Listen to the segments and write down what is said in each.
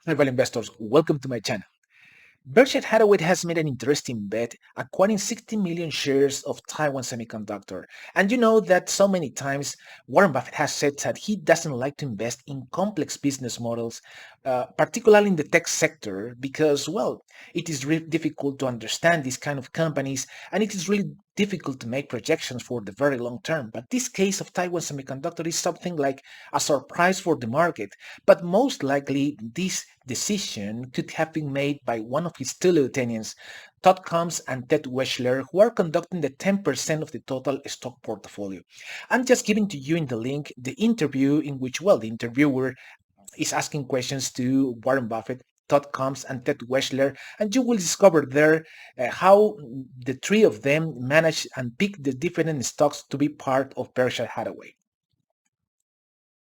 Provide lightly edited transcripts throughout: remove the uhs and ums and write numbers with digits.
Hi, value investors. Welcome to my channel. Berkshire Hathaway has made an interesting bet, acquiring 60 million shares of Taiwan Semiconductor. And you know that so many times Warren Buffett has said that he doesn't like to invest in complex business models, particularly in the tech sector, because, well, it is really difficult to understand these kind of companies, and it is really difficult to make projections for the very long term. But this case of Taiwan Semiconductor is something like a surprise for the market. But most likely, this decision could have been made by one of his two lieutenants, Todd Combs and Ted Weschler, who are conducting the 10% of the total stock portfolio. I'm just giving to you in the link the interview in which, well, the interviewer is asking questions to Warren Buffett, Todd Combs, and Ted Weschler, and you will discover there how the three of them manage and pick the different stocks to be part of Berkshire Hathaway.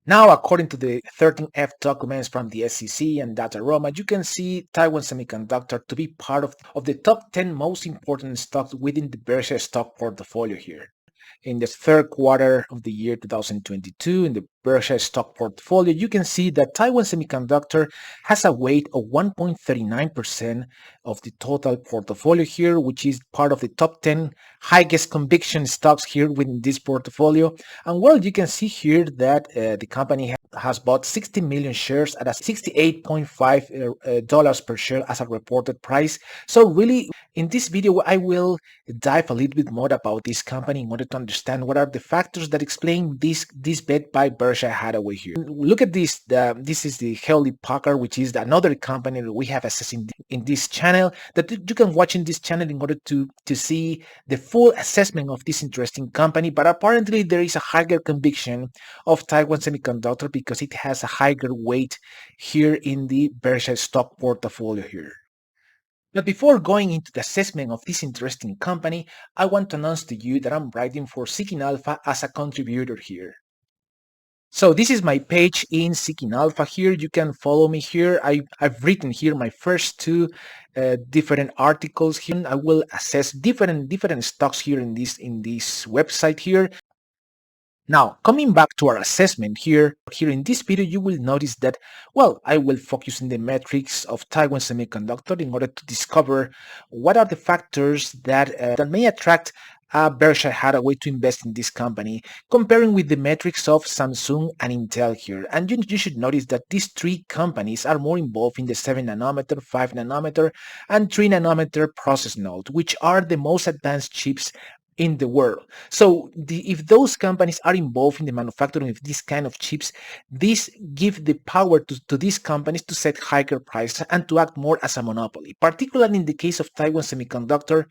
Now, according to the 13F documents from the SEC and Dataroma, you can see Taiwan Semiconductor to be part of the top 10 most important stocks within the Berkshire stock portfolio here. In the third quarter of the year 2022, in the Berkshire stock portfolio, you can see that Taiwan Semiconductor has a weight of 1.39% of the total portfolio here, which is part of the top 10 highest conviction stocks here within this portfolio. And well, you can see here that the company has bought 60 million shares at a $68.5 per share as a reported price. So really, in this video, I will dive a little bit more about this company in order to understand what are the factors that explain this bet by Berkshire Hathaway here. Look at this. This is the Hewlett Packard, which is another company that we have assessed in this channel that you can watch in this channel in order to see the full assessment of this interesting company. But apparently there is a higher conviction of Taiwan Semiconductor because it has a higher weight here in the Berkshire stock portfolio here. But before going into the assessment of this interesting company, I want to announce to you that I'm writing for Seeking Alpha as a contributor here. So this is my page in Seeking Alpha here. You can follow me here. I've written here my first two different articles here. I will assess different stocks here in this website here. Now, coming back to our assessment here in this video, you will notice that, well, I will focus on the metrics of Taiwan Semiconductor in order to discover what are the factors that may attract Berkshire Hathaway to invest in this company, comparing with the metrics of Samsung and Intel here. And you should notice that these three companies are more involved in the 7 nanometer, 5 nanometer, and 3 nanometer process node, which are the most advanced chips in the world. So if those companies are involved in the manufacturing of these kind of chips, this gives the power to these companies to set higher prices and to act more as a monopoly. Particularly in the case of Taiwan Semiconductor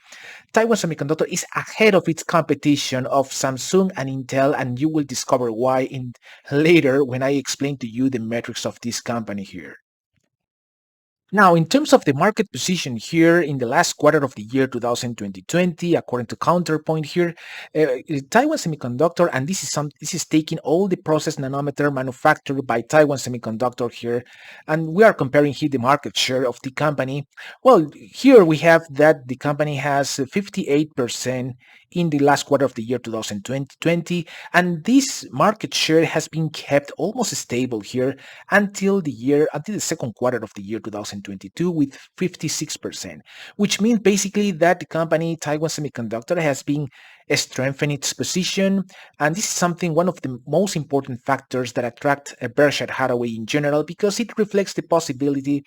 is ahead of its competition of Samsung and Intel, and you will discover why later when I explain to you the metrics of this company here. Now, in terms of the market position here in the last quarter of the year 2020, according to Counterpoint here, Taiwan Semiconductor, and this is taking all the process nanometer manufactured by Taiwan Semiconductor here, and we are comparing here the market share of the company. Well, here we have that the company has 58% in the last quarter of the year 2020, and this market share has been kept almost stable here until the second quarter of the year 2022 with 56%, which means basically that the company Taiwan Semiconductor has been strengthening its position, and this is one of the most important factors that attract Berkshire Hathaway in general, because it reflects the possibility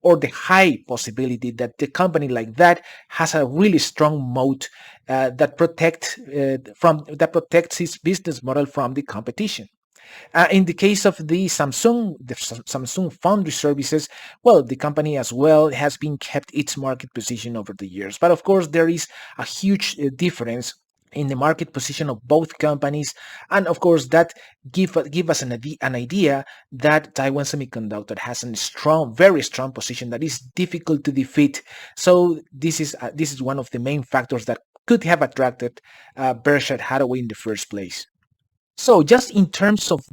or the high possibility that the company like that has a really strong moat that protects its business model from the competition. In the case of the Samsung Foundry Services, well, the company as well has been kept its market position over the years. But of course, there is a huge difference in the market position of both companies, and of course that give us an idea that Taiwan Semiconductor has a very strong position that is difficult to defeat. So this is one of the main factors that could have attracted Berkshire Hathaway in the first place. So just in terms of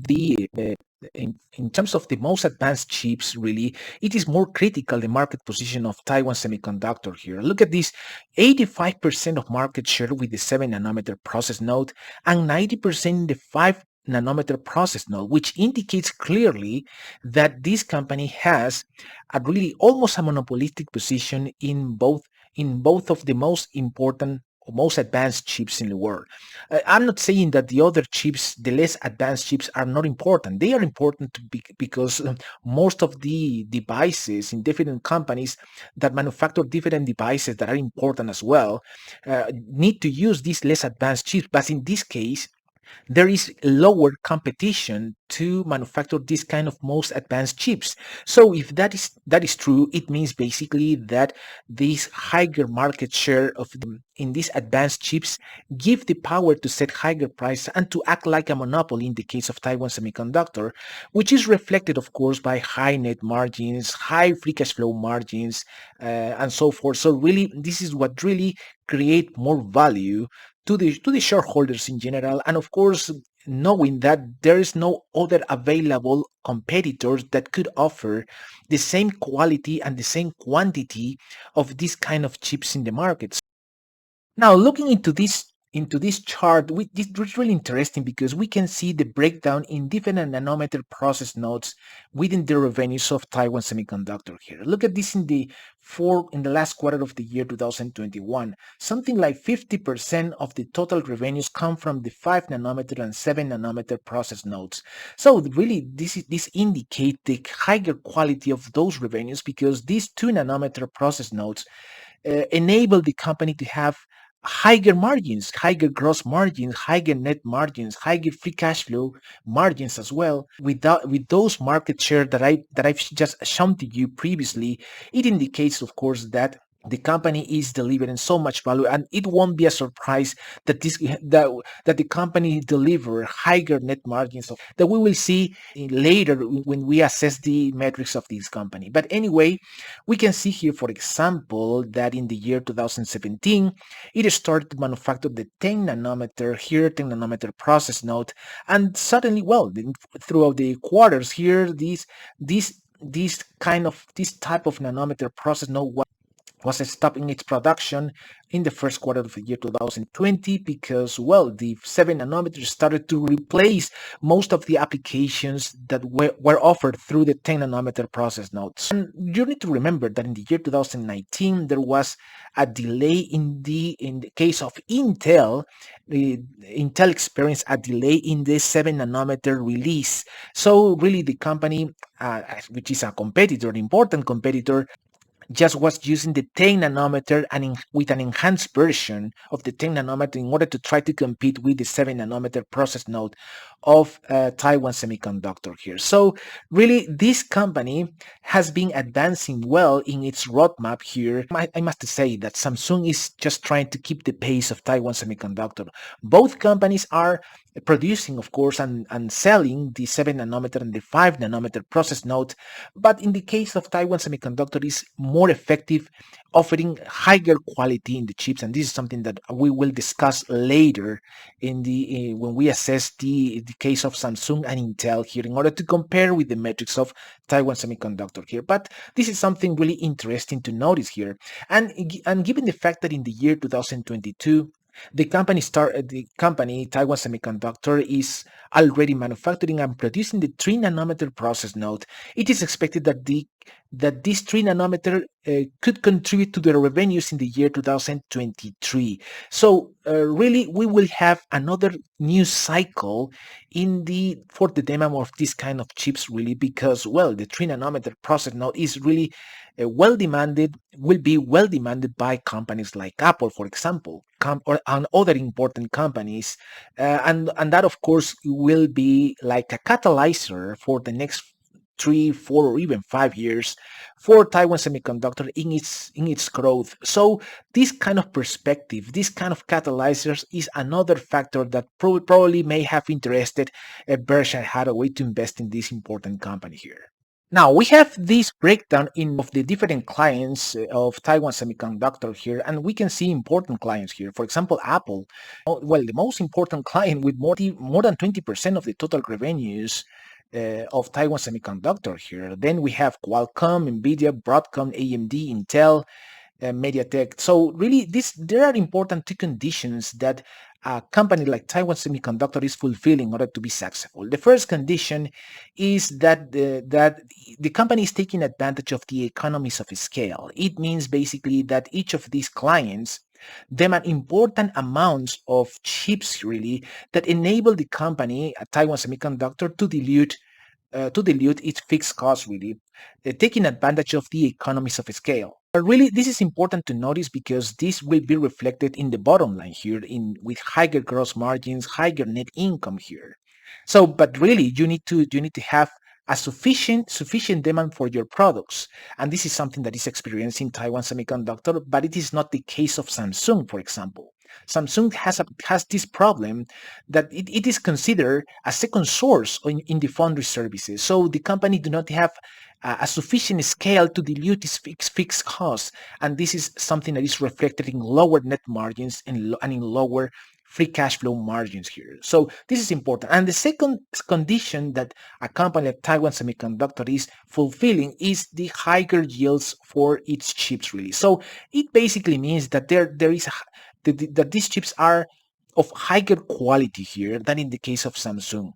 in terms of the most advanced chips, really, it is more critical the market position of Taiwan Semiconductor here. Look at this, 85% of market share with the 7 nanometer process node and 90% in the 5 nanometer process node, which indicates clearly that this company has a really almost a monopolistic position in both of the most important or most advanced chips in the world. I'm not saying that the other chips, the less advanced chips, are not important. They are important because most of the devices in different companies that manufacture different devices that are important as well need to use these less advanced chips. But in this case, there is lower competition to manufacture this kind of most advanced chips. So if that is true, it means basically that this higher market share of in these advanced chips give the power to set higher price and to act like a monopoly in the case of Taiwan Semiconductor, which is reflected, of course, by high net margins, high free cash flow margins, and so forth. So really, this is what really create more value to the shareholders in general, and of course knowing that there is no other available competitors that could offer the same quality and the same quantity of this kind of chips in the market. Now, looking into this chart, this is really interesting because we can see the breakdown in different nanometer process nodes within the revenues of Taiwan Semiconductor here. Look at this in the last quarter of the year 2021. Something like 50% of the total revenues come from the 5 nanometer and 7 nanometer process nodes. So really, this indicates the higher quality of those revenues because these 2 nanometer process nodes enable the company to have higher margins, higher gross margins, higher net margins, higher free cash flow margins as well. With those market share that I've just shown to you previously, it indicates, of course, that the company is delivering so much value, and it won't be a surprise that that the company deliver higher net margins that we will see later when we assess the metrics of this company. But anyway, we can see here, for example, that in the year 2017, it started to manufacture the 10 nanometer here, 10 nanometer process node, and suddenly, well, throughout the quarters here, this type of nanometer process node was stopping its production in the first quarter of the year 2020 because, well, the 7 nanometers started to replace most of the applications that were offered through the 10 nanometer process nodes. And you need to remember that in the year 2019, there was a delay in the case of Intel. Intel experienced a delay in the 7 nanometer release. So really the company, which is a competitor, an important competitor, just was using the 10 nanometer and with an enhanced version of the 10 nanometer in order to try to compete with the 7 nanometer process node of Taiwan Semiconductor here. So really, this company has been advancing well in its roadmap here. I must say that Samsung is just trying to keep the pace of Taiwan Semiconductor. Both companies are producing, of course, and selling the 7 nanometer and the 5 nanometer process node, but in the case of Taiwan Semiconductor is more effective, offering higher quality in the chips, and this is something that we will discuss later in the when we assess the case of Samsung and Intel here in order to compare with the metrics of Taiwan Semiconductor here. But this is something really interesting to notice here, and given the fact that in the year 2022 the company Taiwan Semiconductor is already manufacturing and producing the 3 nanometer process node. It is expected that this 3 nanometer could contribute to the revenues in the year 2023. So really, we will have another new cycle for the demo of this kind of chips, really, because, well, the 3 nanometer process node is really will be well demanded by companies like Apple, for example, and other important companies, and that, of course, will be like a catalyzer for the next 3, 4, or even 5 years for Taiwan Semiconductor in its growth. So this kind of perspective, this kind of catalyzers, is another factor that probably may have interested Berkshire Hathaway to invest in this important company here. Now we have this breakdown of the different clients of Taiwan Semiconductor here, and we can see important clients here. For example, Apple, well, the most important client with more than 20% of the total revenues of Taiwan Semiconductor here. Then we have Qualcomm, Nvidia, Broadcom, AMD, Intel, MediaTek. So really, there are important two conditions that a company like Taiwan Semiconductor is fulfilling in order to be successful. The first condition is that the company is taking advantage of the economies of scale. It means basically that each of these clients demand important amounts of chips really that enable the company, Taiwan Semiconductor, to dilute its fixed costs really, taking advantage of the economies of scale. Really, this is important to notice because this will be reflected in the bottom line here in with higher gross margins, higher net income here. So, but really, you need to have a sufficient demand for your products, and this is something that is experienced in Taiwan Semiconductor, but it is not the case of Samsung, for example. Samsung has this problem that it is considered a second source in the foundry services. So the company do not have a sufficient scale to dilute its fixed costs, and this is something that is reflected in lower net margins and in lower free cash flow margins here. So this is important. And the second condition that a company like Taiwan Semiconductor is fulfilling is the higher yields for its chips really. So it basically means that there is that these chips are of higher quality here than in the case of Samsung.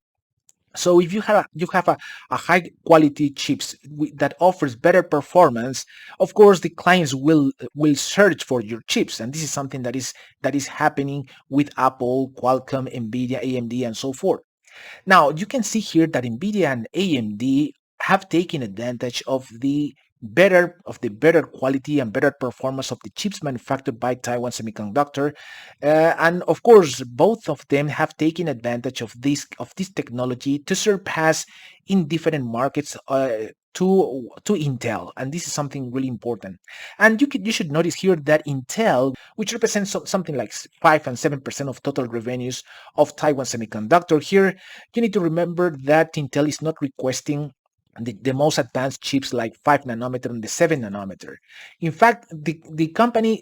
So if you have a high quality chips that offers better performance, of course the clients will search for your chips, and this is something that is happening with Apple, Qualcomm, Nvidia, AMD, and so forth. Now, you can see here that NVIDIA and AMD have taken advantage of the better quality and better performance of the chips manufactured by Taiwan Semiconductor, and of course, both of them have taken advantage of this technology to surpass in different markets. To Intel, and this is something really important. And you should notice here that Intel, which represents something like 5 and 7% of total revenues of Taiwan Semiconductor, here you need to remember that Intel is not requesting the most advanced chips like 5 nanometer and the 7 nanometer. In fact, the company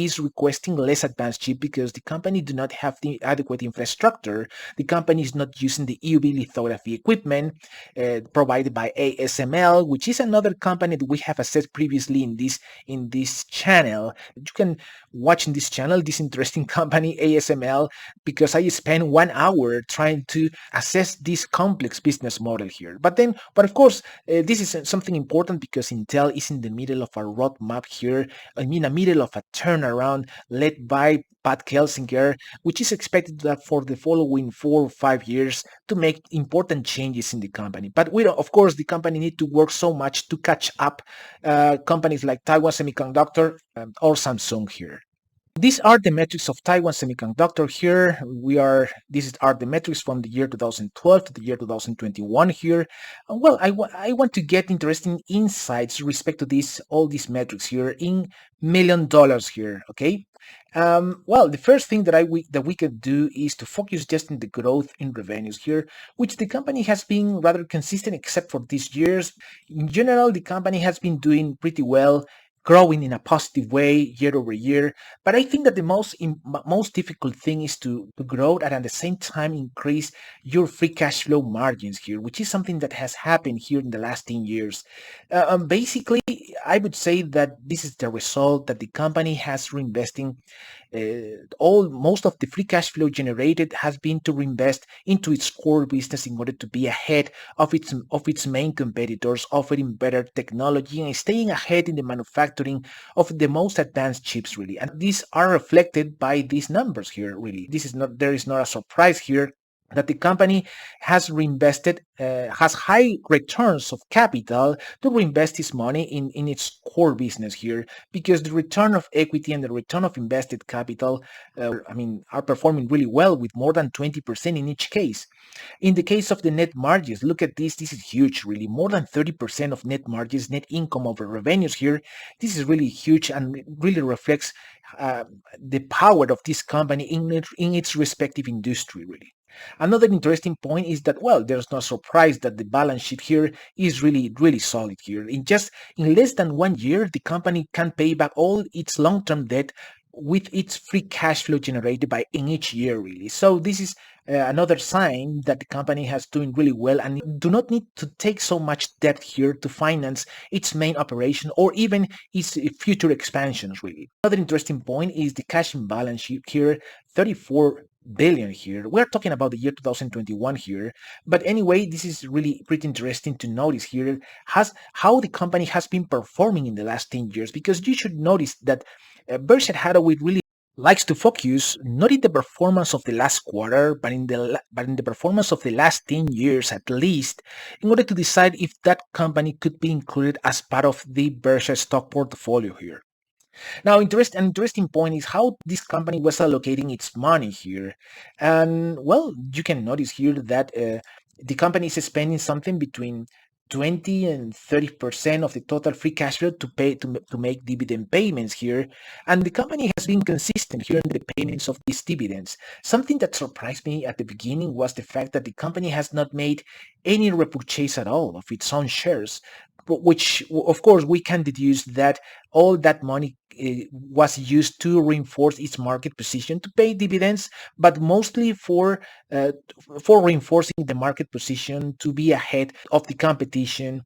is requesting less advanced chip because the company do not have the adequate infrastructure. The company is not using the EUV lithography equipment provided by ASML, which is another company that we have assessed previously in this channel. You can watch in this channel this interesting company ASML, because I spent 1 hour trying to assess this complex business model here. But of course, this is something important because Intel is in the middle of a roadmap here. I mean, a middle of a turnaround led by Pat Kelsinger, which is expected that for the following 4 or 5 years to make important changes in the company. But of course, the company need to work so much to catch up companies like Taiwan Semiconductor or Samsung here. These are the metrics of Taiwan Semiconductor here. These are the metrics from the year 2012 to the year 2021 here. Well, I want to get interesting insights with respect to all these metrics here in $1 million here, okay? Well, the first thing that we can do is to focus just on the growth in revenues here, which the company has been rather consistent except for these years. In general, the company has been doing pretty well, growing in a positive way year over year. But I think that the most difficult thing is to grow and at the same time increase your free cash flow margins here, which is something that has happened here in the last 10 years. Basically, I would say that this is the result that the company has reinvesting. Most of the free cash flow generated has been to reinvest into its core business in order to be ahead of its main competitors, offering better technology and staying ahead in the manufacturing of the most advanced chips, really. And these are reflected by these numbers here, really. There is not a surprise here that the company has high returns of capital to reinvest its money in its core business here, because the return of equity and the return of invested capital, are performing really well with more than 20% in each case. In the case of the net margins, look at this. This is huge, really. More than 30% of net margins, net income over revenues here. This is really huge and it really reflects the power of this company in its respective industry, really. Another interesting point is that, well, there's no surprise that the balance sheet here is really, really solid here. In less than 1 year, the company can pay back all its long-term debt with its free cash flow generated in each year, really. So this is another sign that the company has doing really well and do not need to take so much debt here to finance its main operation or even its future expansions really. Another interesting point is the cash imbalance sheet here, 34 billion here. We're talking about the year 2021 here, but anyway, this is really pretty interesting to notice here has how the company has been performing in the last 10 years, because you should notice that Berkshire Hathaway really likes to focus not in the performance of the last quarter, but in the performance of the last 10 years at least, in order to decide if that company could be included as part of the Berkshire stock portfolio here. Now, an interesting point is how this company was allocating its money here. And well, you can notice here that the company is spending something between 20 and 30% of the total free cash flow to pay to make dividend payments here. And the company has been consistent here in the payments of these dividends. Something that surprised me at the beginning was the fact that the company has not made any repurchase at all of its own shares, which of course we can deduce that all that money was used to reinforce its market position to pay dividends, but mostly for reinforcing the market position to be ahead of the competition,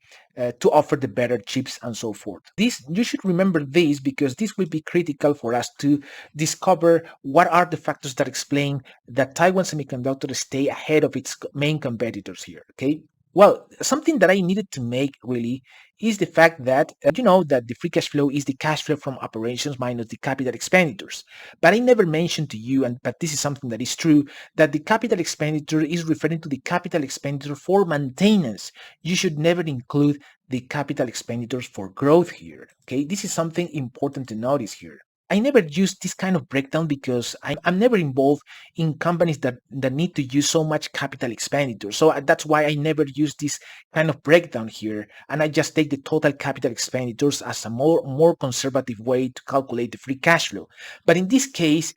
to offer the better chips and so forth. This you should remember this because this will be critical for us to discover what are the factors that explain that Taiwan Semiconductor stay ahead of its main competitors here. Okay. Well, something that I needed to make really is the fact that you know that the free cash flow is the cash flow from operations minus the capital expenditures. But I never mentioned to you, and but this is something that is true, that the capital expenditure is referring to the capital expenditure for maintenance. You should never include the capital expenditures for growth here. Okay, this is something important to notice here. I never use this kind of breakdown because I'm never involved in companies that need to use so much capital expenditure. So that's why I never use this kind of breakdown here. And I just take the total capital expenditures as a more conservative way to calculate the free cash flow. But in this case,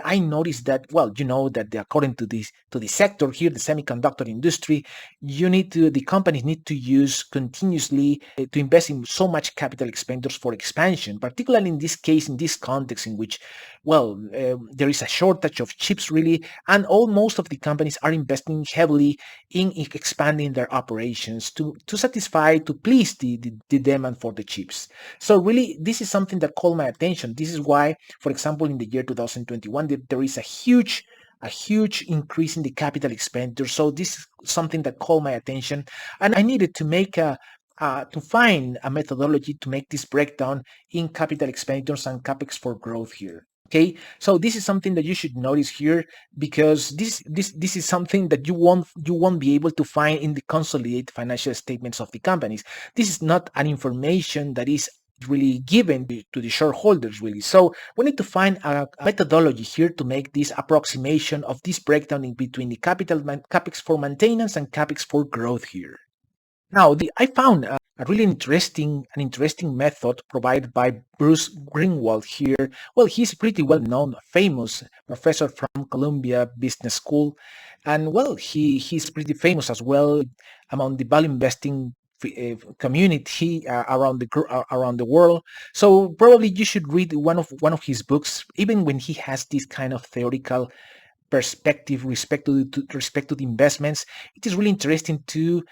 I noticed that, well, you know, that according to the sector here, the semiconductor industry, the companies need to use continuously to invest in so much capital expenditures for expansion, particularly in this case, in this context in which, well, there is a shortage of chips really, and most of the companies are investing heavily in expanding their operations to satisfy, to please the demand for the chips. So really, this is something that called my attention. This is why, for example, in the year 2021, there is a huge increase in the capital expenditure. So this is something that called my attention, and I needed to make to find a methodology to make this breakdown in capital expenditures and capex for growth here. Okay, so this is something that you should notice here because this is something that you won't be able to find in the consolidated financial statements of the companies. This is not an information that is really given to the shareholders really. So we need to find a methodology here to make this approximation of this breakdown in between the capex for maintenance and capex for growth here. Now, I found a really interesting method provided by Bruce Greenwald here. Well, he's a pretty well known, famous professor from Columbia Business School, and well, he's pretty famous as well among the value investing community around the world. So probably you should read one of his books, even when he has this kind of theoretical perspective respect to the investments. It is really interesting to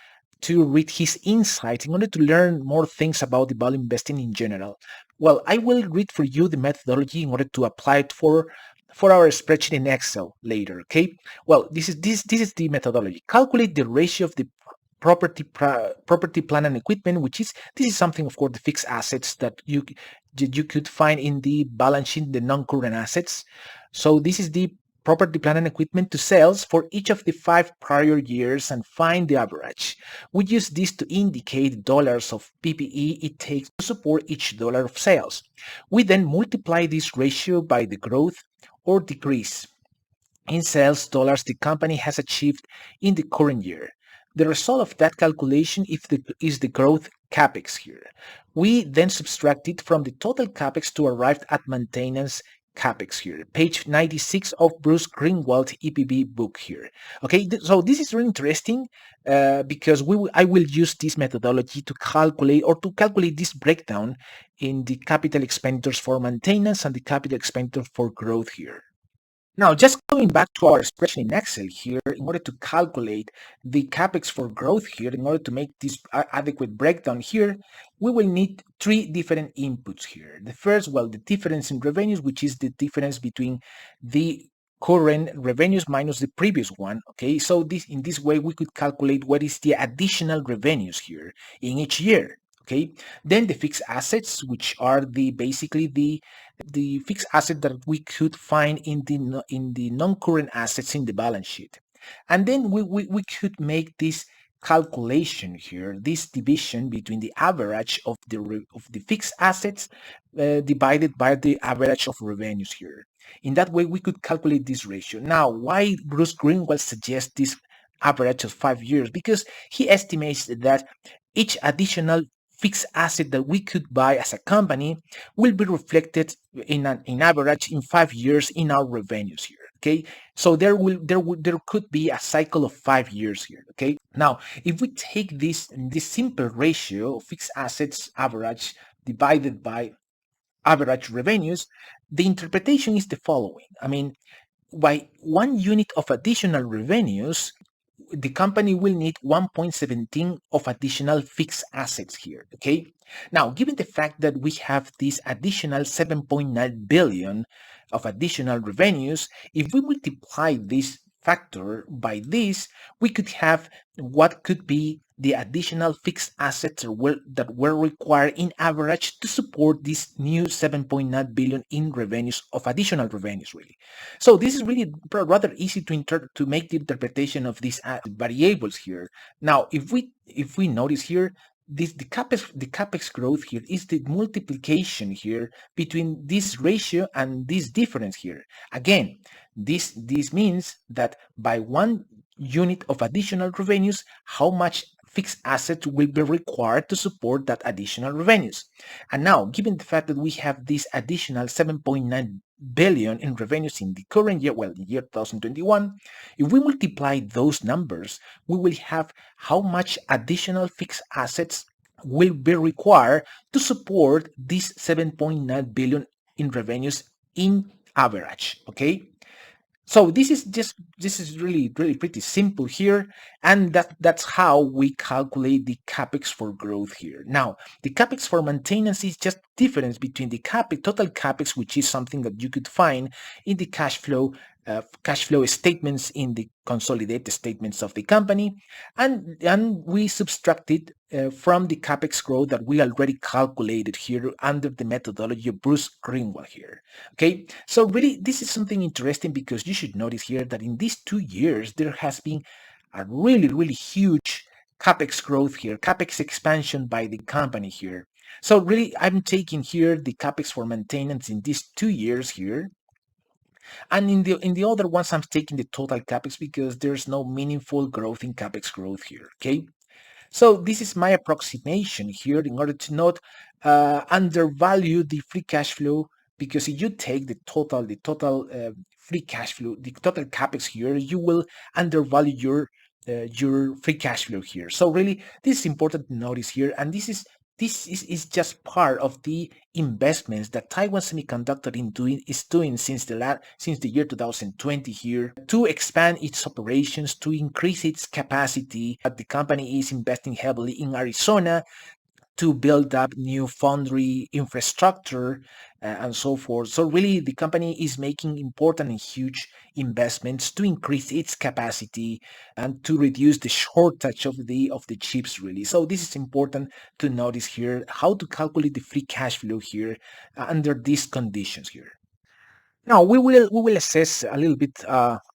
read his insights in order to learn more things about the value investing in general. Well, I will read for you the methodology in order to apply it for our spreadsheet in Excel later. Okay. Well, this is the methodology. Calculate the ratio of the property, plant, and equipment, which is this is something, of course, the fixed assets that you could find in the balance sheet, the non-current assets. So this is the property, plant, and equipment to sales for each of the 5 prior years and find the average. We use this to indicate dollars of PPE it takes to support each dollar of sales. We then multiply this ratio by the growth or decrease in sales dollars the company has achieved in the current year. The result of that calculation is the growth capex here. We then subtract it from the total capex to arrive at maintenance capex here. Page 96 of Bruce Greenwald EPB book here. Okay, so this is really interesting because I will use this methodology to calculate this breakdown in the capital expenditures for maintenance and the capital expenditure for growth here. Now, just going back to our spreadsheet in Excel here, in order to calculate the capex for growth here, in order to make this adequate breakdown here, we will need three different inputs here. The first, well, the difference in revenues, which is the difference between the current revenues minus the previous one. Okay, so in this way we could calculate what is the additional revenues here in each year. Okay, then the fixed assets, which are basically the fixed asset that we could find in the non-current assets in the balance sheet. And then we could make this calculation here, this division between the average of the fixed assets divided by the average of revenues here. In that way, we could calculate this ratio. Now, why Bruce Greenwald suggests this average of 5 years? Because he estimates that each additional fixed asset that we could buy as a company will be reflected in average in 5 years in our revenues here. Okay, so there could be a cycle of 5 years here. Okay, now if we take this simple ratio of fixed assets average divided by average revenues, the interpretation is the following. I mean, by 1 unit of additional revenues, the company will need 1.17 of additional fixed assets here. Okay, now given the fact that we have this additional 7.9 billion of additional revenues, if we multiply this factor by this, we could have what could be the additional fixed assets that were required in average to support this new 7.9 billion in revenues of additional revenues really. So this is really rather easy to make the interpretation of these variables here. Now if we notice here, the capex growth here is the multiplication here between this ratio and this difference here. Again, this means that by 1 unit of additional revenues, how much fixed assets will be required to support that additional revenues. And now, given the fact that we have this additional 7.9 billion in revenues in the current year, well, the year 2021, if we multiply those numbers, we will have how much additional fixed assets will be required to support this 7.9 billion in revenues in average. Okay, so this is really pretty simple here, and that's how we calculate the capex for growth here. Now, the capex for maintenance is just difference between the total capex, which is something that you could find in the cash flow statements in the consolidated statements of the company, and we subtracted from the capex growth that we already calculated here under the methodology of Bruce Greenwald here. Okay, so really this is something interesting because you should notice here that in these 2 years there has been a really huge capex growth here, capex expansion by the company here. So really I'm taking here the capex for maintenance in these 2 years here, and in the other ones I'm taking the total capex because there's no meaningful growth in capex growth here. Okay, so this is my approximation here in order to not undervalue the free cash flow, because if you take the total free cash flow, the total capex here, you will undervalue your free cash flow here. So really this is important to notice here, and this is just part of the investments that Taiwan Semiconductor is doing since the year 2020 here to expand its operations, to increase its capacity. The company is investing heavily in Arizona to build up new foundry infrastructure and so forth. So really the company is making important and huge investments to increase its capacity and to reduce the shortage of the chips really. So this is important to notice here, how to calculate the free cash flow here under these conditions here. Now we will assess a little bit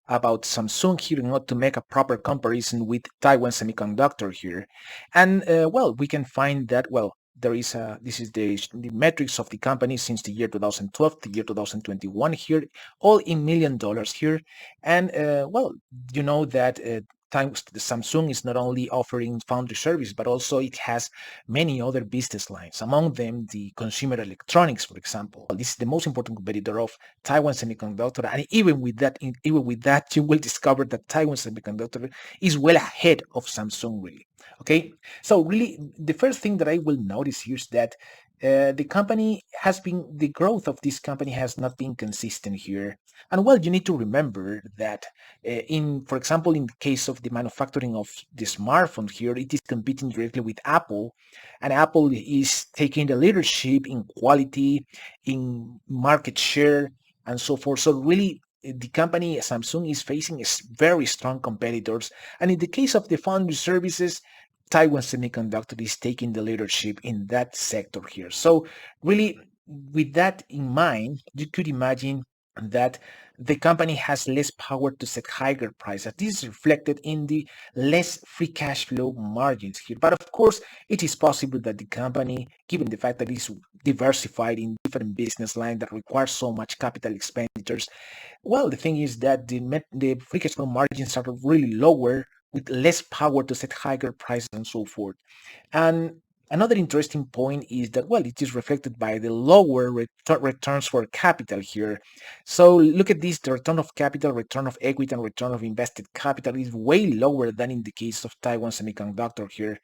about Samsung here in order to make a proper comparison with Taiwan Semiconductor here, and well, we can find that there is this is the metrics of the company since the year 2012 to year 2021 here, all in $1,000,000 here, and well, you know that. Samsung is not only offering foundry service, but also it has many other business lines, among them the consumer electronics, for example. This is the most important competitor of Taiwan Semiconductor, and even with that, you will discover that Taiwan Semiconductor is well ahead of Samsung, really. Okay, so really, the first thing that I will notice here is that the growth of this company has not been consistent here. And well, you need to remember that for example, in the case of the manufacturing of the smartphone here, it is competing directly with Apple, and Apple is taking the leadership in quality, in market share, and so forth. So really, the company Samsung is facing very strong competitors. And in the case of the foundry services, Taiwan Semiconductor is taking the leadership in that sector here. So really, with that in mind, you could imagine that the company has less power to set higher prices. This is reflected in the less free cash flow margins here. But of course, it is possible that the company, given the fact that it's diversified in different business lines that require so much capital expenditures, well, the thing is that the free cash flow margins are really lower with less power to set higher prices and so forth. And another interesting point is that, well, it is reflected by the lower returns for capital here. So look at this, the return of capital, return of equity, and return of invested capital is way lower than in the case of Taiwan Semiconductor here.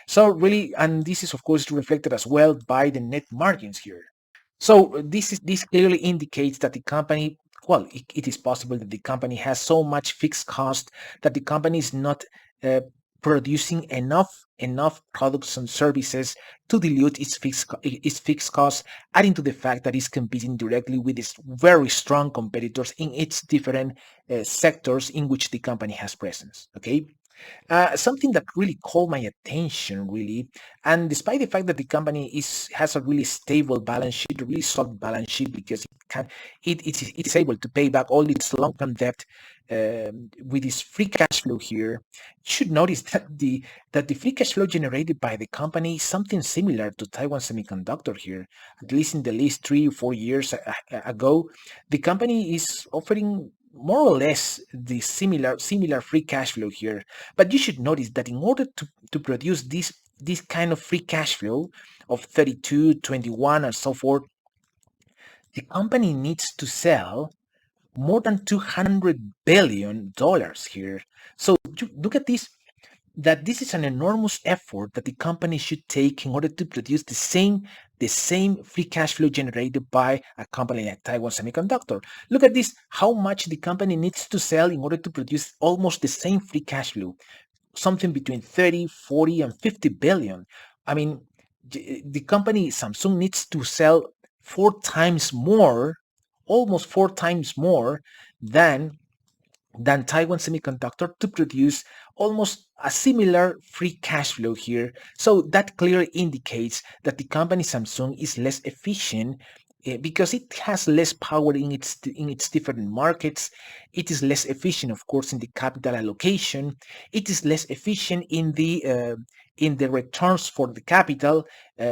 So really, and this is of course reflected as well by the net margins here. So this clearly indicates that the company, well, it is possible that the company has so much fixed cost that the company is not uh, producing enough products and services to dilute its fixed costs, adding to the fact that it's competing directly with its very strong competitors in its different sectors in which the company has presence. Okay, something that really caught my attention, really, and despite the fact that the company has a really stable balance sheet, a really solid balance sheet, because it is able to pay back all its long-term debt with its free cash flow here, you should notice that the free cash flow generated by the company is something similar to Taiwan Semiconductor here. At least in the last 3 or 4 years ago, the company is offering more or less the similar free cash flow here. But you should notice that in order to produce this kind of free cash flow of 32, 21, and so forth, the company needs to sell more than $200 billion here. So look at this, that this is an enormous effort that the company should take in order to produce the same free cash flow generated by a company like Taiwan Semiconductor. Look at this, how much the company needs to sell in order to produce almost the same free cash flow, something between 30, 40, and 50 billion. I mean, the company Samsung needs to sell 4 times more, almost 4 times more than Taiwan Semiconductor to produce almost a similar free cash flow here. So that clearly indicates that the company Samsung is less efficient because it has less power in its different markets. It is less efficient, of course, in the capital allocation. It is less efficient in the returns for the capital.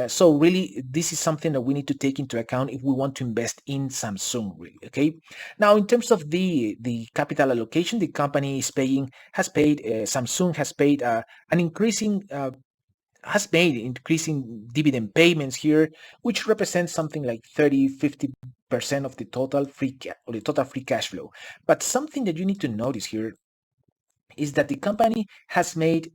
So really, this is something that we need to take into account if we want to invest in Samsung. Really, okay. Now, in terms of the capital allocation, the company Samsung has made increasing dividend payments here, which represents something like 30, 50% of the total free cash flow. But something that you need to notice here is that the company has made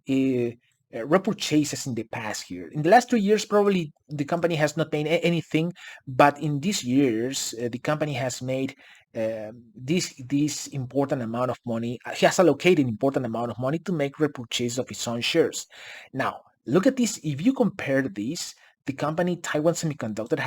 repurchases in the past here. In the last 2 years, probably the company has not made anything, but in these years, the company has made this important amount of money. He has allocated important amount of money to make repurchase of its own shares. Now, look at this. If you compare this, the company Taiwan Semiconductor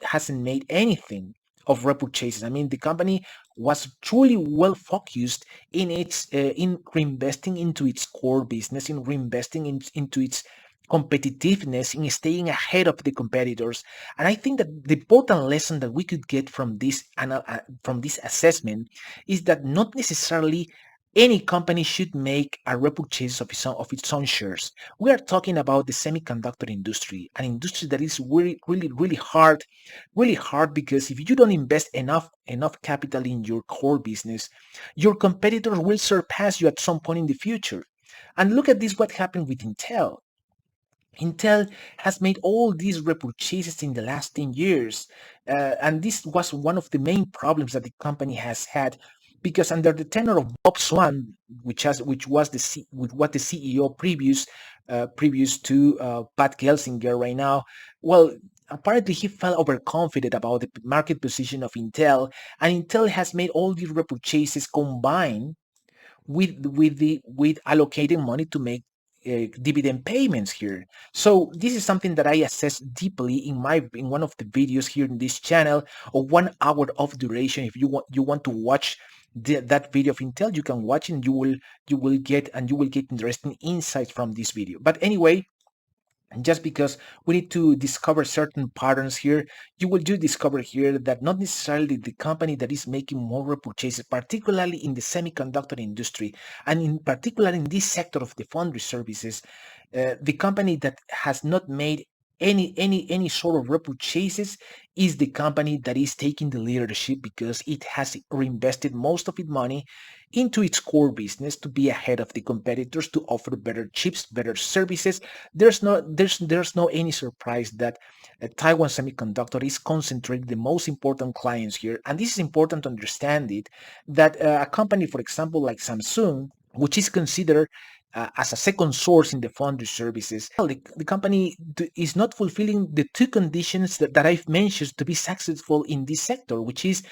hasn't made anything of repurchases. I mean, the company was truly well focused in reinvesting into its core business, in reinvesting into its competitiveness, in staying ahead of the competitors. And I think that the important lesson that we could get from this assessment is that not necessarily any company should make a repurchase of its own shares. We are talking about the semiconductor industry, an industry that is really, really, really hard, because if you don't invest enough capital in your core business, your competitors will surpass you at some point in the future. And look at this, what happened with Intel. Intel has made all these repurchases in the last 10 years. And this was one of the main problems that the company has had, because under the tenure of Bob Swan, which was the CEO previous to Pat Gelsinger right now. Well, apparently he felt overconfident about the market position of Intel, and Intel has made all these repurchases combined with allocating money to make dividend payments here. So this is something that I assess deeply in one of the videos here in this channel of 1 hour of duration. If you want to watch that video of Intel, you can watch it and you will get interesting insights from this video. But anyway, just because we need to discover certain patterns here, you will do discover here that not necessarily the company that is making more repurchases, particularly in the semiconductor industry, and in particular in this sector of the foundry services, the company that has not made any sort of repurchases is the company that is taking the leadership because it has reinvested most of its money into its core business to be ahead of the competitors, to offer better chips, better services. There's no any surprise that Taiwan Semiconductor is concentrating the most important clients here, and this is important to understand it, that a company, for example, like Samsung, which is considered as a second source in the foundry services, well, the company is not fulfilling the two conditions that I've mentioned to be successful in this sector, which is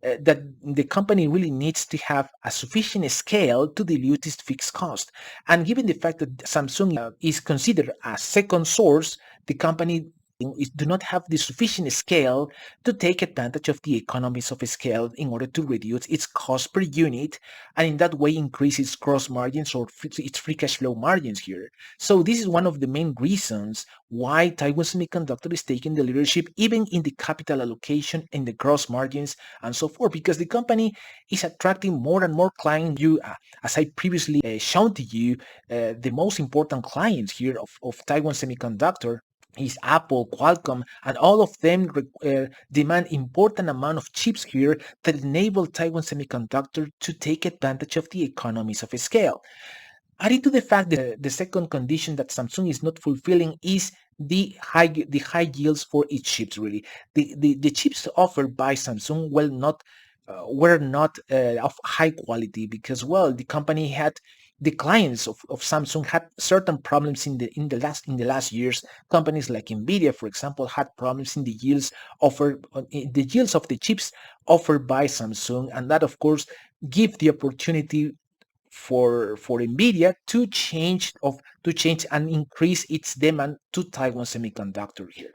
that the company really needs to have a sufficient scale to dilute its fixed cost. And given the fact that Samsung is considered a second source, the company do not have the sufficient scale to take advantage of the economies of scale in order to reduce its cost per unit, and in that way increase its gross margins or its free cash flow margins here. So this is one of the main reasons why Taiwan Semiconductor is taking the leadership even in the capital allocation, in the gross margins, and so forth, because the company is attracting more and more clients. As I previously shown to you, the most important clients here of Taiwan Semiconductor is Apple, Qualcomm, and all of them demand important amount of chips here that enable Taiwan Semiconductor to take advantage of the economies of scale. Added to the fact that the second condition that Samsung is not fulfilling is the high yields for its chips. Really, the chips offered by Samsung were not of high quality because, well, the clients of Samsung had certain problems in the last years. Companies like Nvidia, for example, had problems in the yields of the chips offered by Samsung, and that of course give the opportunity for Nvidia to change and increase its demand to Taiwan Semiconductor here.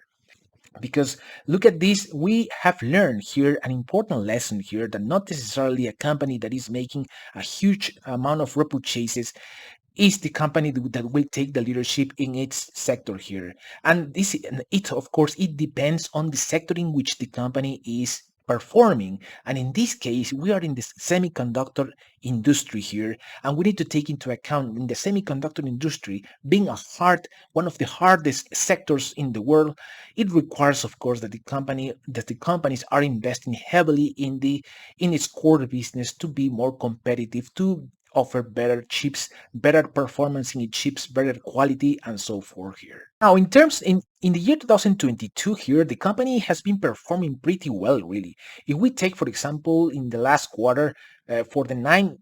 Because look at this, we have learned here an important lesson here, that not necessarily a company that is making a huge amount of repurchases is the company that will take the leadership in its sector here. And it of course it depends on the sector in which the company is performing. And in this case, we are in the semiconductor industry here, and we need to take into account in the semiconductor industry being one of the hardest sectors in the world. It requires, of course, that the companies are investing heavily in its core business to be more competitive, to offer better chips, better performance in its chips, better quality, and so forth here. Now, in the year 2022 here, the company has been performing pretty well, really. If we take, for example, in the last quarter, for the nine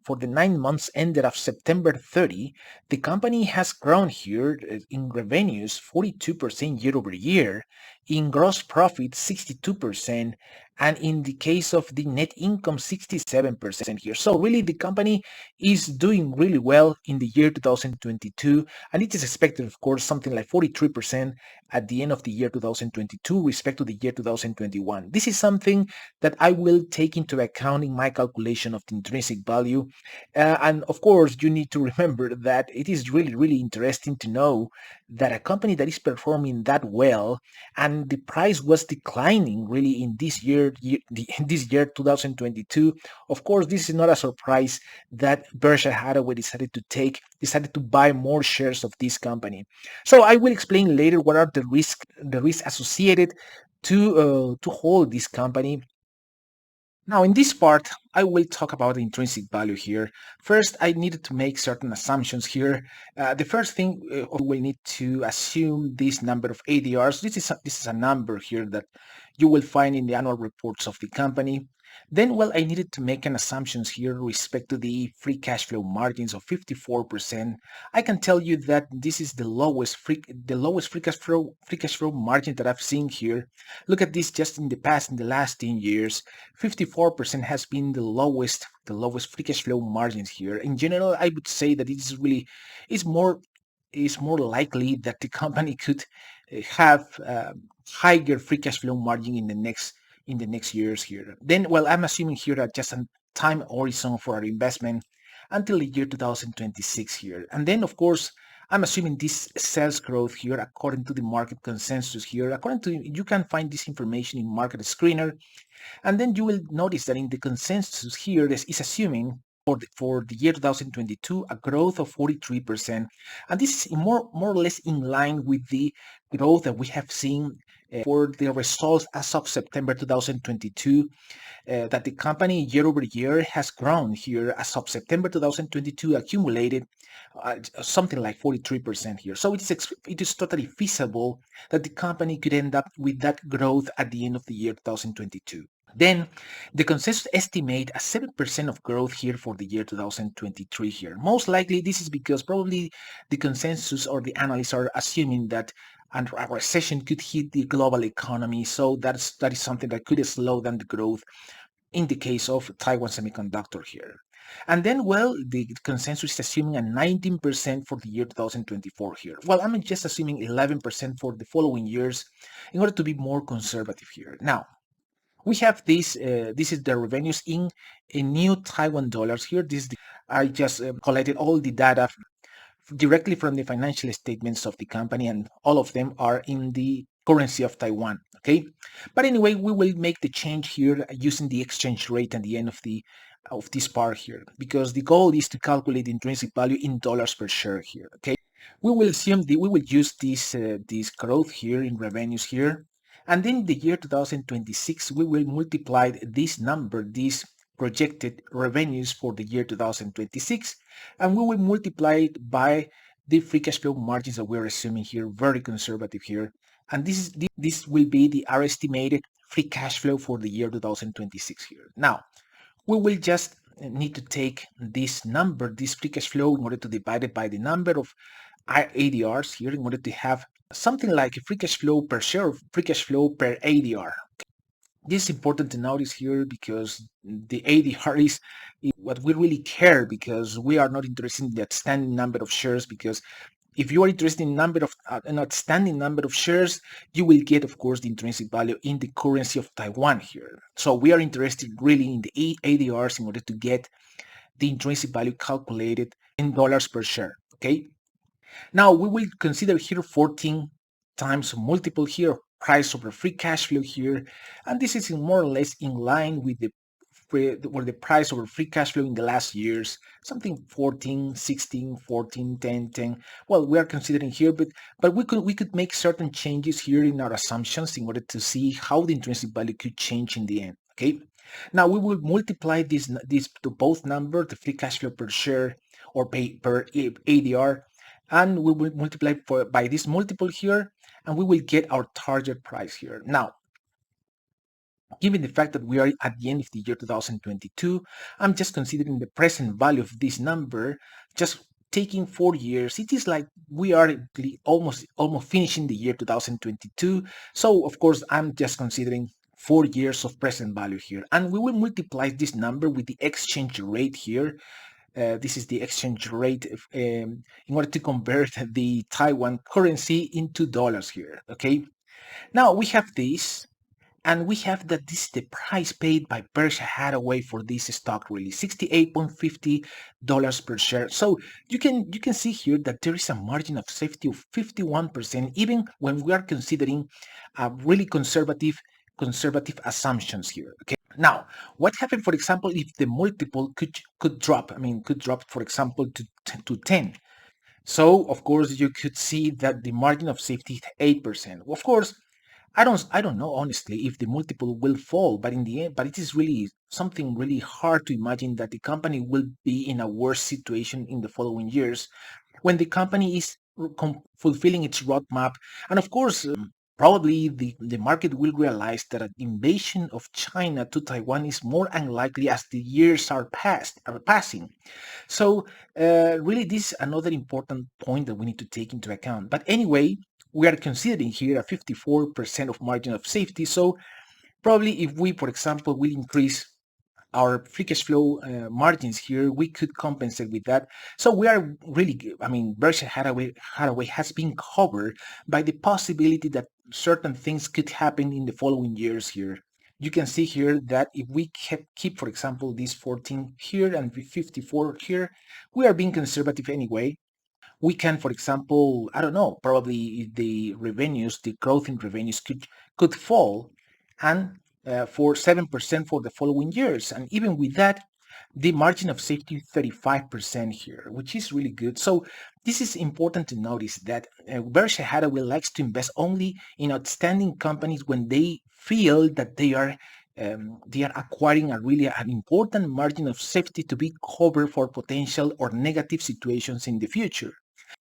months ended of September 30, the company has grown here in revenues 42% year over year, in gross profit 62%, and in the case of the net income 67% here. So really, the company is doing really well in the year 2022, and it is expected, of course, something like 43% at the end of the year 2022 respect to the year 2021. This is something that I will take into account in my calculation of the intrinsic value. And of course, you need to remember that it is really, really interesting to know that a company that is performing that well and the price was declining really in this year 2022. Of course, this is not a surprise that Berkshire Hathaway decided to buy more shares of this company. So I will explain later what are the risks associated to hold this company. Now, in this part, I will talk about the intrinsic value here. First, I needed to make certain assumptions here. The first thing, we need to assume this number of ADRs. This is a number here that you will find in the annual reports of the company. Then, well, I needed to make an assumptions here with respect to the free cash flow margins of 54%. I can tell you that this is the lowest free cash flow margin that I've seen here. Look at this just in the last 10 years. 54% has been the lowest free cash flow margins here. In general, I would say that it's more is more likely that the company could have higher free cash flow margin in the next years here. Then, well, I'm assuming here that just a time horizon for our investment until the year 2026 here. And then, of course, I'm assuming this sales growth here according to the market consensus here. According to you can find this information in Market Screener, and then you will notice that in the consensus here, this is assuming for the year 2022 a growth of 43%. And this is more or less in line with the growth that we have seen for the results as of September 2022, that the company year over year has grown here as of September 2022 accumulated something like 43% here. So it is totally feasible that the company could end up with that growth at the end of the year 2022. Then the consensus estimate a 7% of growth here for the year 2023 here. Most likely this is because probably the consensus or the analysts are assuming that a recession could hit the global economy. So that is something that could slow down the growth in the case of Taiwan Semiconductor here. And then, well, the consensus is assuming a 19% for the year 2024 here. Well, I'm just assuming 11% for the following years in order to be more conservative here. Now, we have this is the revenues in new Taiwan dollars here. I just collected all the data directly from the financial statements of the company, and all of them are in the currency of Taiwan. Okay, but anyway, we will make the change here using the exchange rate at the end of this part here, because the goal is to calculate the intrinsic value in dollars per share here. Okay, we will use this growth here in revenues here, and then the year 2026 we will multiply this number, these projected revenues for the year 2026, and we will multiply it by the free cash flow margins that we're assuming here, very conservative here, and this will be our estimated free cash flow for the year 2026 here. Now, we will just need to take this number, this free cash flow, in order to divide it by the number of ADRs here, in order to have something like a free cash flow per share, free cash flow per ADR. This is important to notice here because the ADR is what we really care, because we are not interested in the outstanding number of shares, because if you are interested in an outstanding number of shares, you will get, of course, the intrinsic value in the currency of Taiwan here. So we are interested really in the ADRs in order to get the intrinsic value calculated in dollars per share. Okay. Now we will consider here 14 times multiple here, price over free cash flow here, and this is more or less in line with the price over free cash flow in the last years, something 14, 16, 14, 10, 10. Well, we are considering here, but we could make certain changes here in our assumptions in order to see how the intrinsic value could change in the end. Okay. Now we will multiply these to both numbers, the free cash flow per share or per ADR, and we will multiply by this multiple here, and we will get our target price here. Now, given the fact that we are at the end of the year 2022, I'm just considering the present value of this number, just taking 4 years. It is like we are almost finishing the year 2022. So of course, I'm just considering 4 years of present value here, and we will multiply this number with the exchange rate here. This is the exchange rate in order to convert the Taiwan currency into dollars here. Okay. Now we have this, and we have that this is the price paid by Berkshire Hathaway for this stock, really $68.50 per share. So you can see here that there is a margin of safety of 51%, even when we are considering really conservative assumptions here. Okay. Now, what happened, for example, if the multiple could drop? I mean, could drop, for example, to 10. So of course you could see that the margin of safety is 8%. Of course, I don't know honestly if the multiple will fall, but in the end, but it is really something really hard to imagine that the company will be in a worse situation in the following years when the company is fulfilling its roadmap, and of course. Probably the market will realize that an invasion of China to Taiwan is more unlikely as the years are passing. So really, this is another important point that we need to take into account. But anyway, we are considering here a 54% of margin of safety. So probably if we, for example, will increase our free cash flow margins here, we could compensate with that. So we are really, I mean, Berkshire Hathaway has been covered by the possibility that certain things could happen in the following years here. You can see here that if we keep, for example, this 14 here and 54 here, we are being conservative anyway. We can, for example, I don't know, probably the revenues, the growth in revenues could fall and for 7% for the following years. And even with that, the margin of safety is 35% here, which is really good. So this is important to notice that Berkshire Hathaway likes to invest only in outstanding companies when they feel that they are acquiring a really an important margin of safety to be covered for potential or negative situations in the future.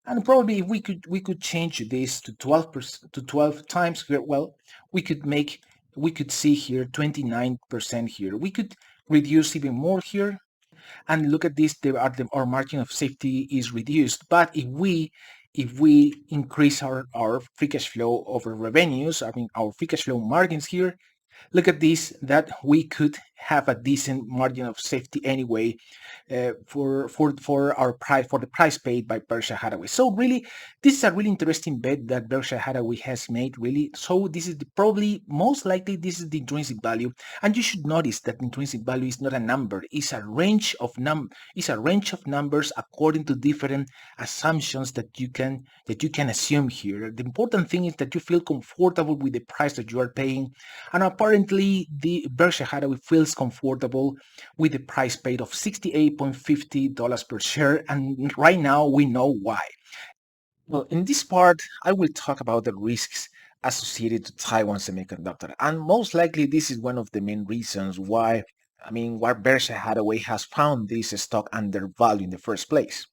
And probably if we could change this to 12% to 12 times here, well, we could see here 29% here. We could reduce even more here, and look at this, our margin of safety is reduced. But if we increase our free cash flow over revenues, I mean our free cash flow margins here, look at this, that we could have a decent margin of safety anyway, for our price, for the price paid by Berkshire Hathaway. So really, this is a really interesting bet that Berkshire Hathaway has made. Really, so this is probably most likely this is the intrinsic value, and you should notice that intrinsic value is not a number; it's a range of numbers according to different assumptions that you can assume here. The important thing is that you feel comfortable with the price that you are paying, and apparently the Berkshire Hathaway feels comfortable with the price paid of $68.50 per share, and right now we know why. Well, in this part, I will talk about the risks associated to Taiwan Semiconductor, and most likely this is one of the main reasons why Berkshire Hathaway has found this stock undervalued in the first place.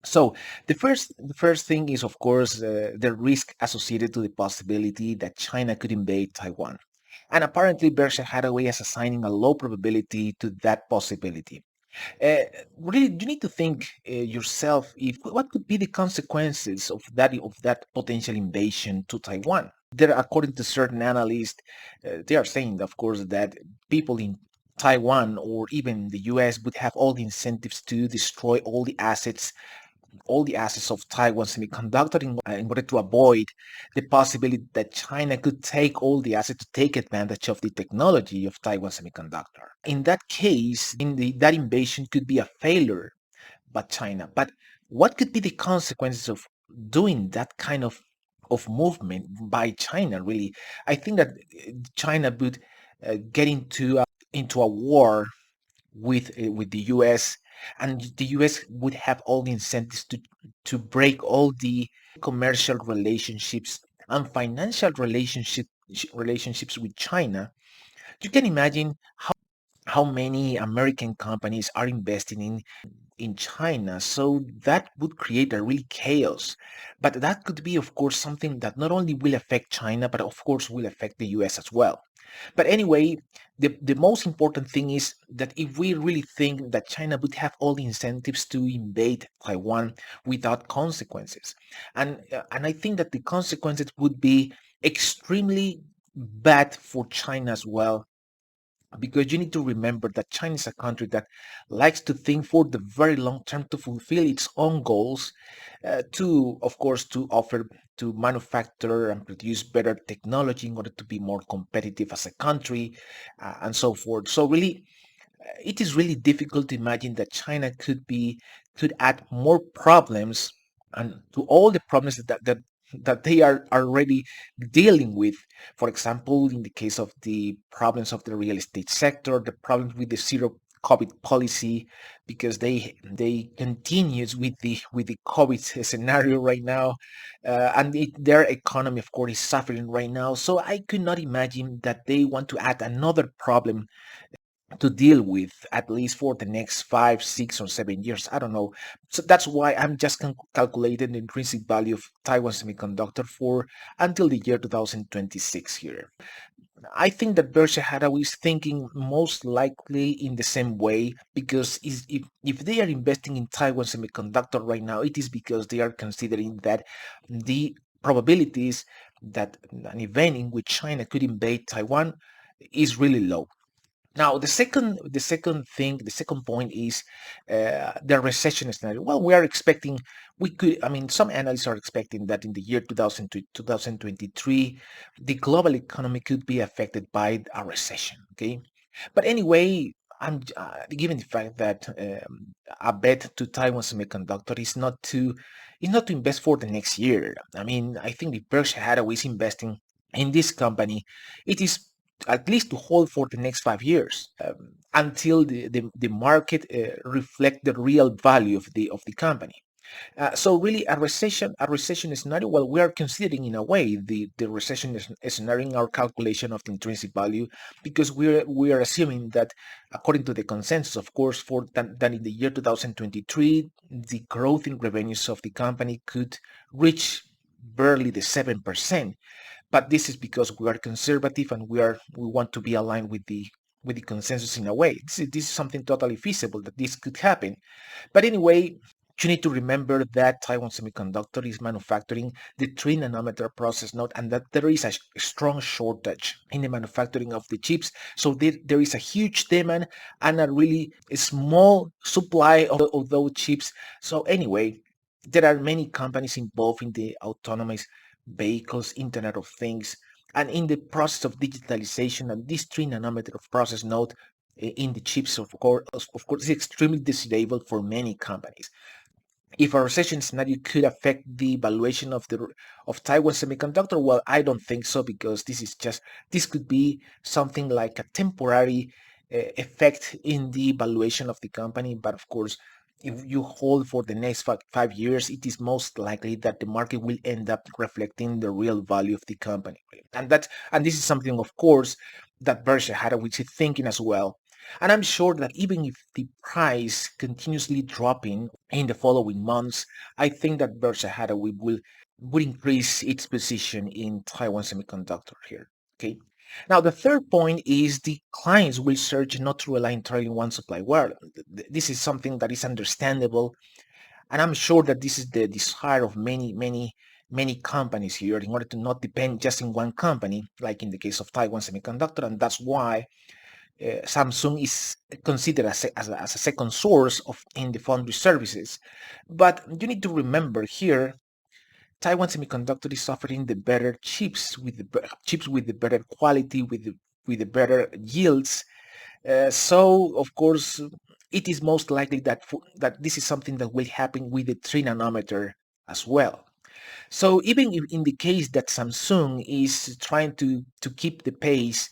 So the first thing is, of course, the risk associated to the possibility that China could invade Taiwan. And apparently Berkshire Hathaway is assigning a low probability to that possibility. Uh, Really, you need to think yourself if what could be the consequences of that potential invasion to Taiwan. There, according to certain analysts, they are saying, of course, that people in Taiwan or even the U.S. would have all the incentives to destroy all the assets of Taiwan Semiconductor in order to avoid the possibility that China could take all the assets to take advantage of the technology of Taiwan Semiconductor. In that case, that invasion could be a failure by China. But what could be the consequences of doing that kind of movement by China? Really, I think that China would get into a war with the U.S., and the U.S. would have all the incentives to break all the commercial relationships and financial relationships with China. You can imagine how many American companies are investing in China. So that would create a real chaos. But that could be, of course, something that not only will affect China, but of course will affect the US as well. But anyway, the most important thing is that if we really think that China would have all the incentives to invade Taiwan without consequences, and I think that the consequences would be extremely bad for China as well, because you need to remember that China is a country that likes to think for the very long term to fulfill its own goals, to, of course, to offer, to manufacture and produce better technology in order to be more competitive as a country, and so forth. So really, it is really difficult to imagine that China could add more problems and to all the problems that they are already dealing with. For example, in the case of the problems of the real estate sector, the problems with the zero COVID policy, because they continues with the COVID scenario right now, and their economy, of course, is suffering right now. So I could not imagine that they want to add another problem to deal with at least for the next 5, 6, or 7 years. I don't know. So that's why I'm just calculating the intrinsic value of Taiwan Semiconductor for until the year 2026 here. I think that Berkshire Hathaway is thinking most likely in the same way because if they are investing in Taiwan Semiconductor right now, it is because they are considering that the probabilities that an event in which China could invade Taiwan is really low. Now, the second point is the recession scenario. Well, we are expecting, I mean, some analysts are expecting that in the year 2000 to 2023, the global economy could be affected by a recession. Okay, but anyway, I'm given the fact that a bet to Taiwan Semiconductor is not to invest for the next year. I mean, I think if Berkshire Hathaway is investing in this company, it is at least to hold for the next 5 years until the market reflect the real value of the company. So really, a recession scenario. Well, we are considering in a way the recession scenario in our calculation of the intrinsic value because we are assuming that according to the consensus, of course, for that in the year 2023, the growth in revenues of the company could reach barely the 7%. But this is because we are conservative and we want to be aligned with the consensus in a way. This is something totally feasible that this could happen. But anyway, you need to remember that Taiwan Semiconductor is manufacturing the 3 nanometer process node and that there is a strong shortage in the manufacturing of the chips. So there is a huge demand and a really small supply of those chips. So anyway, there are many companies involved in the autonomous vehicles, Internet of Things, and in the process of digitalization. And this 3 nanometer of process node in the chips, of course, is extremely desirable for many companies. If a recession scenario could affect the valuation of Taiwan Semiconductor, well, I don't think so because this could be something like a temporary effect in the valuation of the company. But of course, if you hold for the next 5 years, it is most likely that the market will end up reflecting the real value of the company, and this is something, of course, that Berkshire Hathaway is thinking as well. And I'm sure that even if the price continuously dropping in the following months, I think that Berkshire Hathaway will increase its position in Taiwan Semiconductor here. Okay. Now the third point is the clients will search not to rely entirely on one supply. Well, this is something that is understandable, and I'm sure that this is the desire of many companies here in order to not depend just in one company, like in the case of Taiwan Semiconductor, and that's why Samsung is considered as a second source of in the foundry services. But you need to remember here, Taiwan Semiconductor is offering the better chips with chips with the better quality, with the better yields. So of course, it is most likely that this is something that will happen with the 3 nanometer as well. So even if in the case that Samsung is trying to keep the pace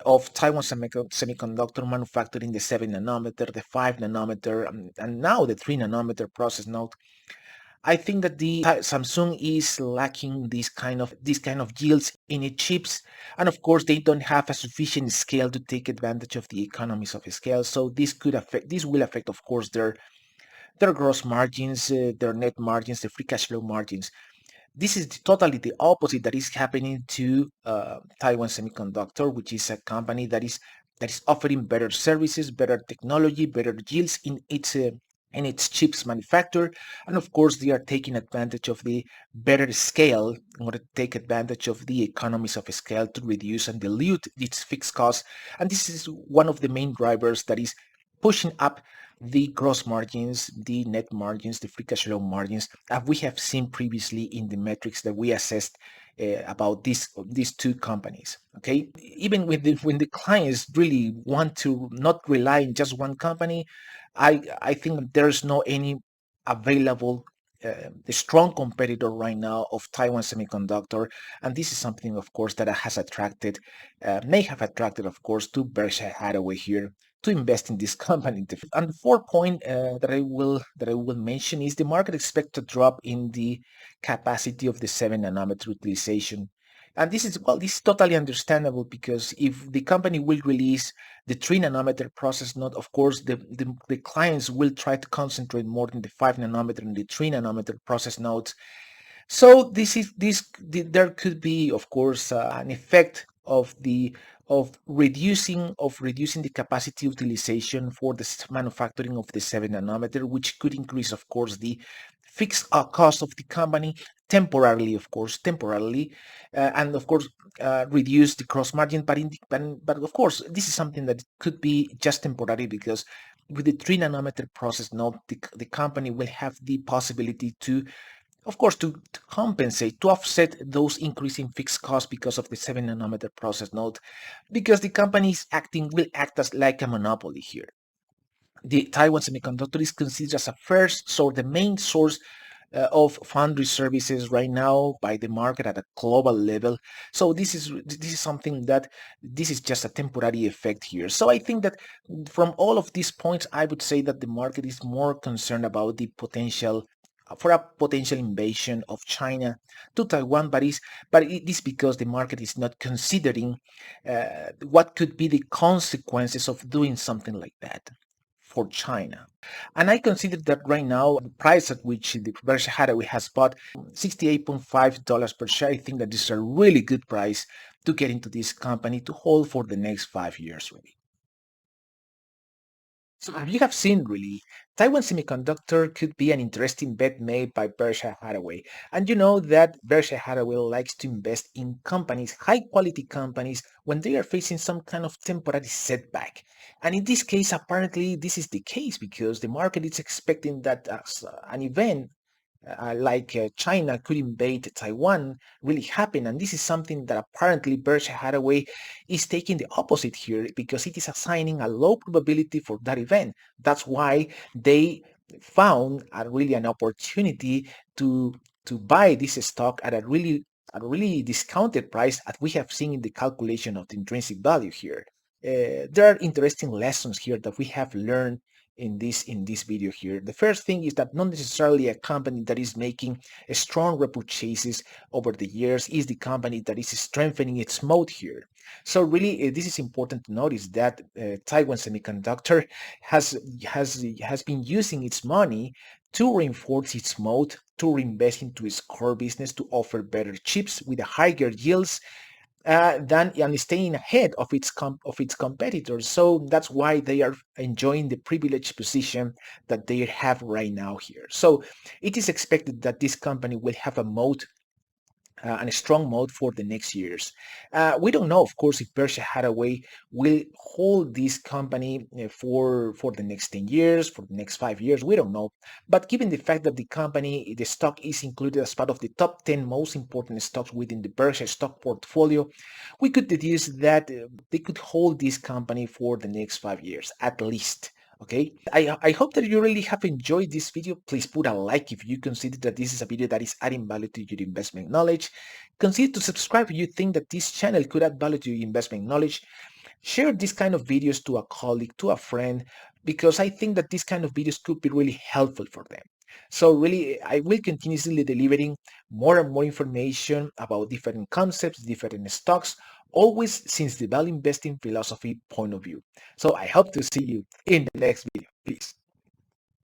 of Taiwan Semiconductor manufacturing the 7 nanometer, the 5 nanometer, and now the 3 nanometer process node, I think that the Samsung is lacking these kind of yields in its chips, and of course they don't have a sufficient scale to take advantage of the economies of scale. So this will affect, of course, their gross margins, their net margins, the free cash flow margins. This is totally the opposite that is happening to Taiwan Semiconductor, which is a company that is offering better services, better technology, better yields in its chips manufacture, and of course they are taking advantage of the better scale in order to take advantage of the economies of scale to reduce and dilute its fixed costs. And this is one of the main drivers that is pushing up the gross margins, the net margins, the free cash flow margins, as we have seen previously in the metrics that we assessed about these two companies. Okay, even when the clients really want to not rely on just one company, I think there's no any available the strong competitor right now of Taiwan Semiconductor, and this is something, of course, that has attracted, may have attracted, of course, to Berkshire Hathaway here to invest in this company. And the fourth point that I will mention is the market expects to drop in the capacity of the 7 nanometer utilization And this is totally understandable because if the company will release the 3 nanometer process node, of course, the clients will try to concentrate more on the 5 nanometer and the 3 nanometer process nodes. So there could be, of course, an effect of reducing the capacity utilization for the manufacturing of the 7 nanometer, which could increase, of course, the fixed cost of the company temporarily, of course, and of course reduce the gross margin. But of course, this is something that could be just temporary because with the 3 nanometer process node, the company will have the possibility to, of course, to compensate, to offset those increasing fixed costs because of the 7 nanometer process node, because the company will act as like a monopoly here. The Taiwan Semiconductor is considered as a first source, the main source of foundry services right now by the market at a global level. So this is something that this is just a temporary effect here. So I think that from all of these points, I would say that the market is more concerned about the potential for a potential invasion of China to Taiwan, but it is because the market is not considering what could be the consequences of doing something like that for China. And I consider that right now, the price at which the Berkshire Hathaway has bought $68.5 per share, I think that this is a really good price to get into this company to hold for the next 5 years, really. So as you have seen, really, Taiwan Semiconductor could be an interesting bet made by Berkshire Hathaway. And you know that Berkshire Hathaway likes to invest in companies, high quality companies, when they are facing some kind of temporary setback. And in this case, apparently, this is the case because the market is expecting that as an event like China could invade Taiwan really happen. And this is something that apparently Berkshire Hathaway is taking the opposite here because it is assigning a low probability for that event. That's why they found really an opportunity to buy this stock at a really discounted price, as we have seen in the calculation of the intrinsic value here. There are interesting lessons here that we have learned in this video here. The first thing is that not necessarily a company that is making strong repurchases over the years is the company that is strengthening its moat here. So really, this is important to notice that Taiwan Semiconductor has been using its money to reinforce its moat, to reinvest into its core business, to offer better chips with higher yields than and staying ahead of its competitors. So that's why they are enjoying the privileged position that they have right now here. So it is expected that this company will have a moat and a strong mode for the next years. We don't know, of course, if Berkshire Hathaway will hold this company for the next 10 years, for the next 5 years. We don't know. But given the fact that the stock is included as part of the top 10 most important stocks within the Berkshire stock portfolio, we could deduce that they could hold this company for the next 5 years at least. Okay, I hope that you really have enjoyed this video. Please put a like if you consider that this is a video that is adding value to your investment knowledge. Consider to subscribe if you think that this channel could add value to your investment knowledge. Share this kind of videos to a colleague, to a friend, because I think that this kind of videos could be really helpful for them. So really, I will continuously delivering more and more information about different concepts, different stocks, always since the value investing philosophy point of view. So I hope to see you in the next video. Peace.